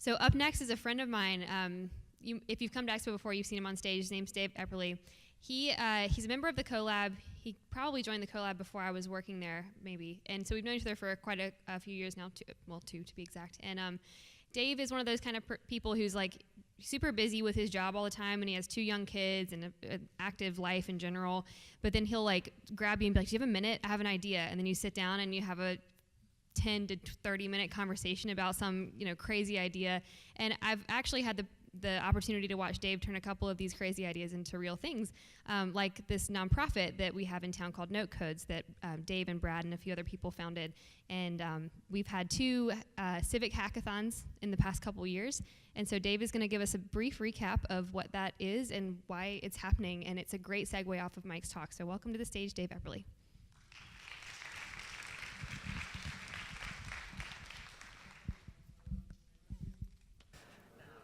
So up next is a friend of mine. If you've come to Expo before, you've seen him on stage. His name's Dave Epperly. He's a member of the CoLab. He probably joined the CoLab before I was working there, maybe. And so we've known each other for quite a few years now, two to be exact. And Dave is one of those kind of people who's like super busy with his job all the time, and he has 2 young kids and an active life in general. But then he'll like grab you and be like, "Do you have a minute? I have an idea." And then you sit down and you have a 10 to 30 minute conversation about some crazy idea. And I've actually had the opportunity to watch Dave turn a couple of these crazy ideas into real things, like this nonprofit that we have in town called Note Codes that Dave and Brad and a few other people founded. And we've had 2 civic hackathons in the past couple years. And so Dave is going to give us a brief recap of what that is and why it's happening. And it's a great segue off of Mike's talk. So welcome to the stage, Dave Epperly.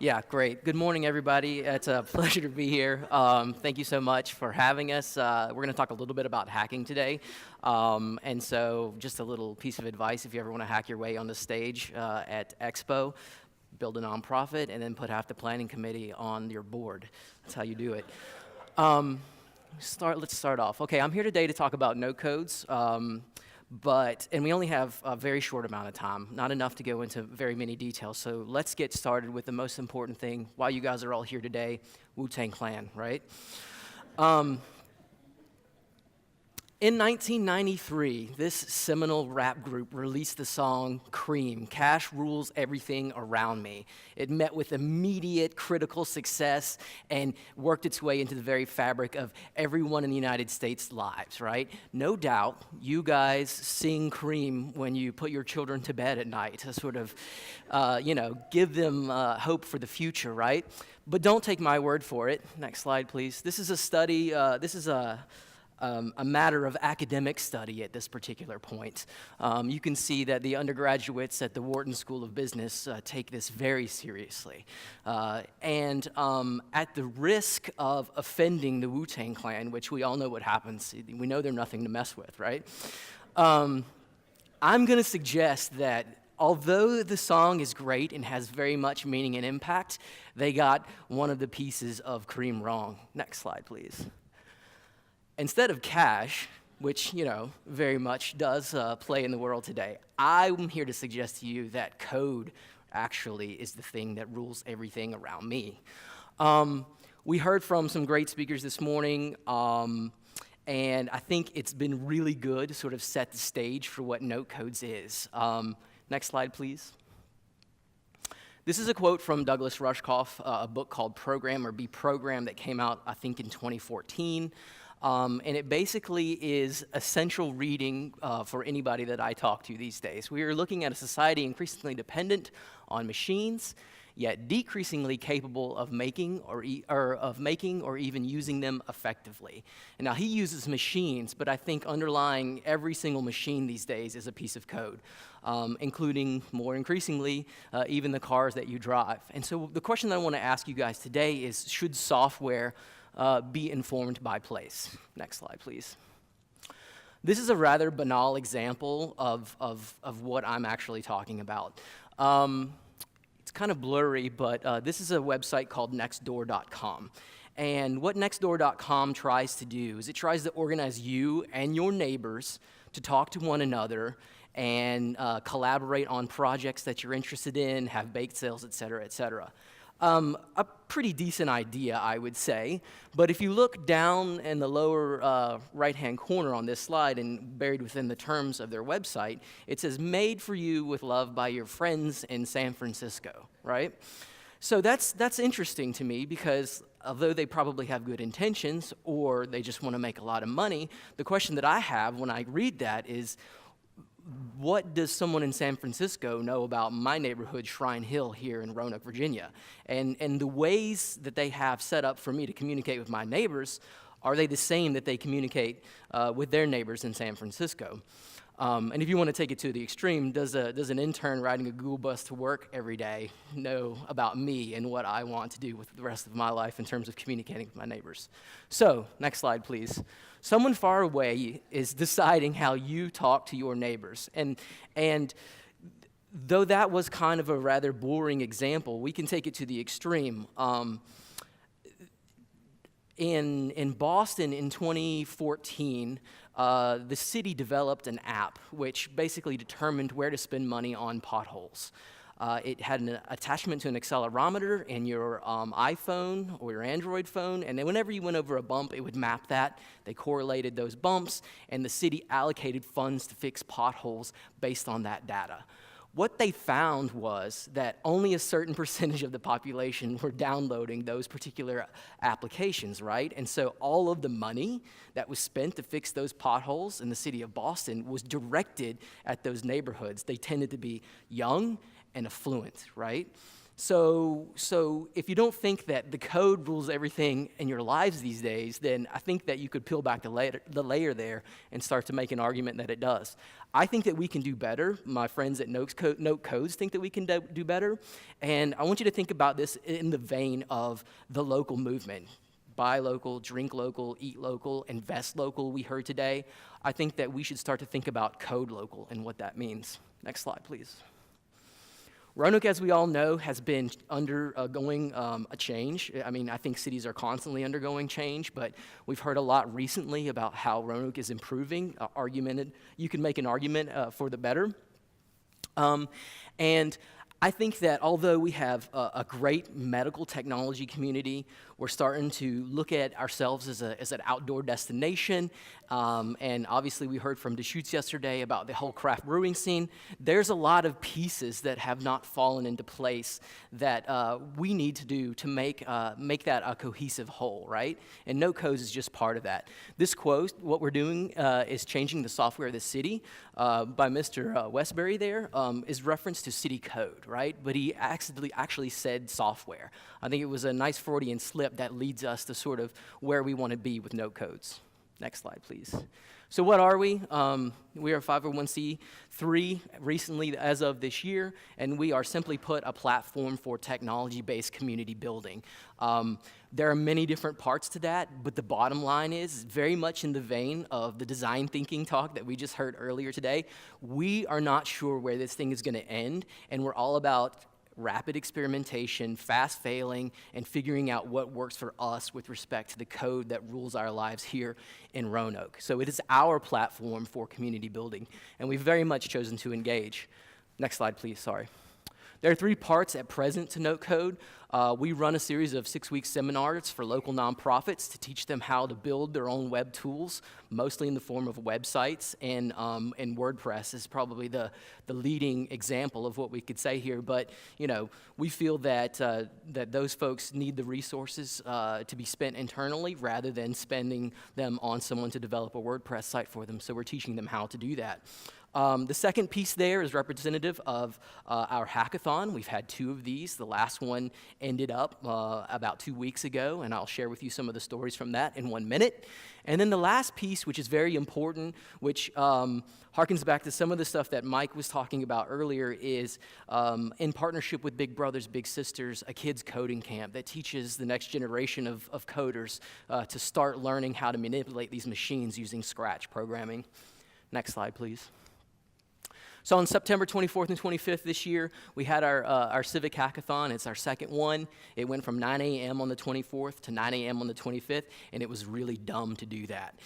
Yeah, great. Good morning, everybody. It's a pleasure to be here. Thank you so much for having us. We're going to talk a little bit about hacking today. And so just a little piece of advice, if you ever want to hack your way on the stage at Expo, build a nonprofit and then put half the planning committee on your board. That's how you do it. Let's start off. Okay, I'm here today to talk about Note Codes. And we only have a very short amount of time, not enough to go into very many details. So let's get started with the most important thing. Why you guys are all here today, Wu-Tang Clan, right? In 1993, this seminal rap group released the song Cream, Cash Rules Everything Around Me. It met with immediate critical success and worked its way into the very fabric of everyone in the United States' lives, right? No doubt, you guys sing Cream when you put your children to bed at night to sort of, give them hope for the future, right? But don't take my word for it. Next slide, please. This is a study, a matter of academic study at this particular point. You can see that the undergraduates at the Wharton School of Business take this very seriously. And at the risk of offending the Wu-Tang Clan, which we all know what happens, we know they're nothing to mess with, right? I'm going to suggest that although the song is great and has very much meaning and impact, they got one of the pieces of Cream wrong. Next slide, please. Instead of cash, which, very much does play in the world today, I'm here to suggest to you that code actually is the thing that rules everything around me. We heard from some great speakers this morning, and I think it's been really good to sort of set the stage for what Note Codes is. Next slide, please. This is a quote from Douglas Rushkoff, a book called Program or Be Programmed that came out, I think, in 2014. And it basically is essential reading for anybody that I talk to these days. We are looking at a society increasingly dependent on machines, yet decreasingly capable of making or even using them effectively. And now he uses machines, but I think underlying every single machine these days is a piece of code, including more increasingly even the cars that you drive. And so the question that I want to ask you guys today is, should software be informed by place? Next slide, please. This is a rather banal example of what I'm actually talking about. It's kind of blurry, but this is a website called nextdoor.com. And what nextdoor.com tries to do is it tries to organize you and your neighbors to talk to one another and collaborate on projects that you're interested in, have bake sales, et cetera, et cetera. A pretty decent idea, I would say, but if you look down in the lower right-hand corner on this slide and buried within the terms of their website, it says, "Made for you with love by your friends in San Francisco," right? So that's interesting to me because although they probably have good intentions or they just want to make a lot of money, the question that I have when I read that is, what does someone in San Francisco know about my neighborhood, Shrine Hill, here in Roanoke, Virginia? And the ways that they have set up for me to communicate with my neighbors, are they the same that they communicate with their neighbors in San Francisco? And if you want to take it to the extreme, does an intern riding a Google bus to work every day know about me and what I want to do with the rest of my life in terms of communicating with my neighbors? So, next slide, please. Someone far away is deciding how you talk to your neighbors. And though that was kind of a rather boring example, we can take it to the extreme. In Boston in 2014, the city developed an app which basically determined where to spend money on potholes. It had an attachment to an accelerometer in your iPhone or your Android phone, and then whenever you went over a bump, it would map that. They correlated those bumps, and the city allocated funds to fix potholes based on that data. What they found was that only a certain percentage of the population were downloading those particular applications, right? And so all of the money that was spent to fix those potholes in the city of Boston was directed at those neighborhoods. They tended to be young and affluent, right? So if you don't think that the code rules everything in your lives these days, then I think that you could peel back the layer there and start to make an argument that it does. I think that we can do better. My friends at Note Codes think that we can do better. And I want you to think about this in the vein of the local movement. Buy local, drink local, eat local, invest local, we heard today. I think that we should start to think about code local and what that means. Next slide, please. Roanoke, as we all know, has been undergoing a change. I mean, I think cities are constantly undergoing change, but we've heard a lot recently about how Roanoke is improving. You can make an argument for the better. And I think that although we have a great medical technology community, we're starting to look at ourselves as an outdoor destination. And obviously we heard from Deschutes yesterday about the whole craft brewing scene. There's a lot of pieces that have not fallen into place that we need to do to make that a cohesive whole, right? And Note Codes is just part of that. This quote, what we're doing is changing the software of the city by Mr. Westbury there, is reference to city code, right? But he actually said software. I think it was a nice Freudian slip that leads us to sort of where we want to be with Note Codes. Next slide, please. So what are we? We are 501c3 recently as of this year, and we are simply put a platform for technology-based community building. There are many different parts to that, but the bottom line is very much in the vein of the design thinking talk that we just heard earlier today. We are not sure where this thing is going to end, and we're all about rapid experimentation, fast failing, and figuring out what works for us with respect to the code that rules our lives here in Roanoke. So it is our platform for community building, and we've very much chosen to engage. Next slide, please, sorry. There are 3 parts at present to Note Code. We run a series of 6-week seminars for local nonprofits to teach them how to build their own web tools, mostly in the form of websites, and WordPress is probably the leading example of what we could say here. But you know, we feel that that those folks need the resources to be spent internally rather than spending them on someone to develop a WordPress site for them. So we're teaching them how to do that. The second piece there is representative of our hackathon. We've had 2 of these. The last one ended up about 2 weeks ago, and I'll share with you some of the stories from that in 1 minute. And then the last piece, which is very important, which harkens back to some of the stuff that Mike was talking about earlier, is in partnership with Big Brothers Big Sisters, a kids coding camp that teaches the next generation of coders to start learning how to manipulate these machines using Scratch programming. Next slide, please. So on September 24th and 25th this year, we had our Civic Hackathon. It's our second one. It went from 9 a.m. on the 24th to 9 a.m. on the 25th, and it was really dumb to do that.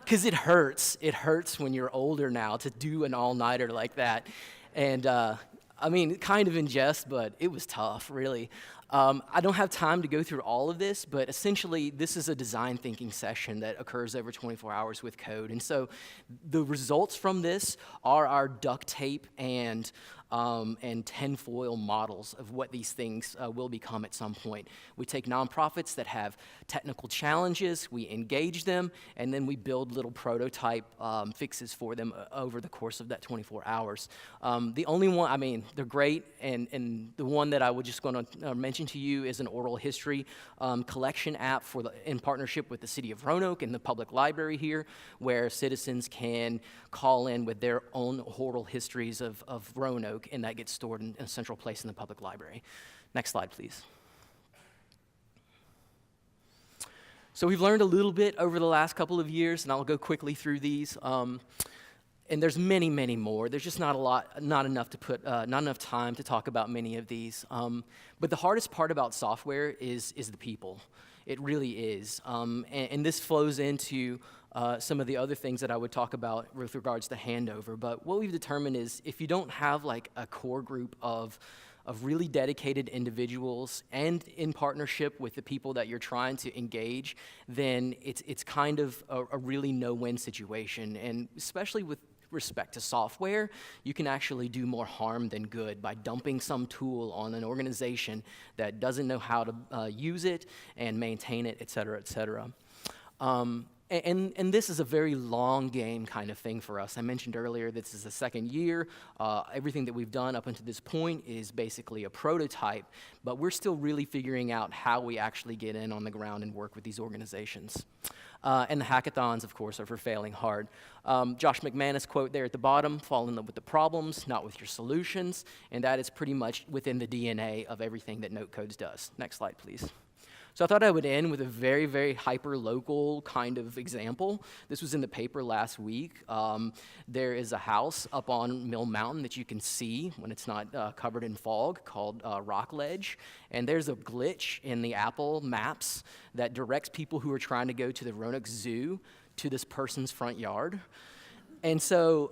Because it hurts. It hurts when you're older now to do an all-nighter like that. And I mean, kind of in jest, but it was tough, really. I don't have time to go through all of this, but essentially this is a design thinking session that occurs over 24 hours with code. And so the results from this are our duct tape and tinfoil models of what these things will become at some point. We take nonprofits that have technical challenges, we engage them, and then we build little prototype fixes for them over the course of that 24 hours. The only one, I mean, they're great, and the one that I was just going to mention to you is an oral history collection app in partnership with the city of Roanoke and the public library here, where citizens can call in with their own oral histories of Roanoke, and that gets stored in a central place in the public library. Next slide, please. So we've learned a little bit over the last couple of years, and I'll go quickly through these. And there's many, many more. There's just not enough time to talk about many of these. But the hardest part about software is the people. It really is. And this flows into some of the other things that I would talk about with regards to handover. But what we've determined is if you don't have like a core group of really dedicated individuals and in partnership with the people that you're trying to engage, then it's kind of a really no-win situation. And especially with respect to software, you can actually do more harm than good by dumping some tool on an organization that doesn't know how to use it and maintain it, et cetera, et cetera. And this is a very long game kind of thing for us. I mentioned earlier this is the second year. Everything that we've done up until this point is basically a prototype, but we're still really figuring out how we actually get in on the ground and work with these organizations. And the hackathons, of course, are for failing hard. Josh McManus quote there at the bottom, fall in love with the problems, not with your solutions, and that is pretty much within the DNA of everything that NoteCodes does. Next slide, please. So I thought I would end with a very, very hyper-local kind of example. This was in the paper last week. There is a house up on Mill Mountain that you can see when it's not covered in fog called Rock Ledge. And there's a glitch in the Apple Maps that directs people who are trying to go to the Roanoke Zoo to this person's front yard. And so,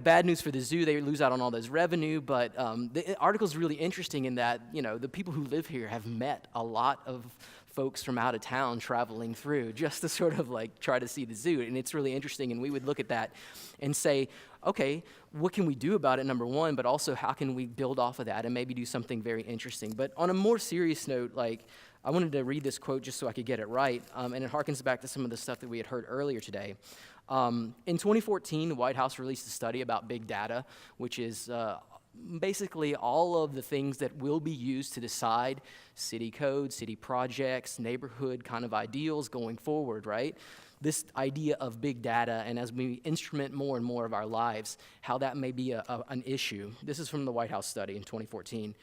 bad news for the zoo, they lose out on all this revenue, but the article is really interesting in that, the people who live here have met a lot of folks from out of town traveling through just to sort of like try to see the zoo, and it's really interesting, and we would look at that and say, okay, what can we do about it, number one, but also how can we build off of that and maybe do something very interesting. But on a more serious note, I wanted to read this quote just so I could get it right, and it harkens back to some of the stuff that we had heard earlier today. In 2014, the White House released a study about big data, which is basically all of the things that will be used to decide city code, city projects, neighborhood kind of ideals going forward, right? This idea of big data, and as we instrument more and more of our lives, how that may be an issue. This is from the White House study in 2014.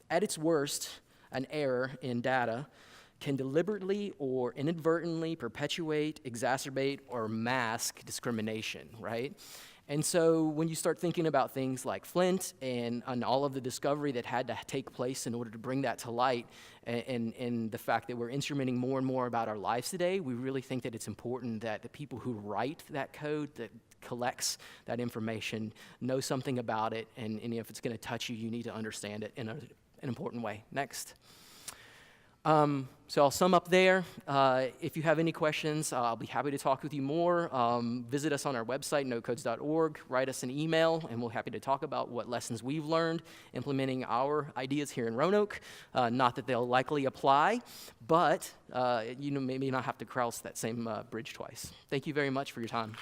At its worst, an error in data can deliberately or inadvertently perpetuate, exacerbate, or mask discrimination, right? And so when you start thinking about things like Flint and all of the discovery that had to take place in order to bring that to light, and the fact that we're instrumenting more and more about our lives today, we really think that it's important that the people who write that code, that collects that information, know something about it, and if it's going to touch you, you need to understand it in an important way. Next. So I'll sum up there. If you have any questions, I'll be happy to talk with you more. Visit us on our website, notecodes.org. Write us an email, and we're happy to talk about what lessons we've learned implementing our ideas here in Roanoke. Not that they'll likely apply, but maybe not have to cross that same bridge twice. Thank you very much for your time.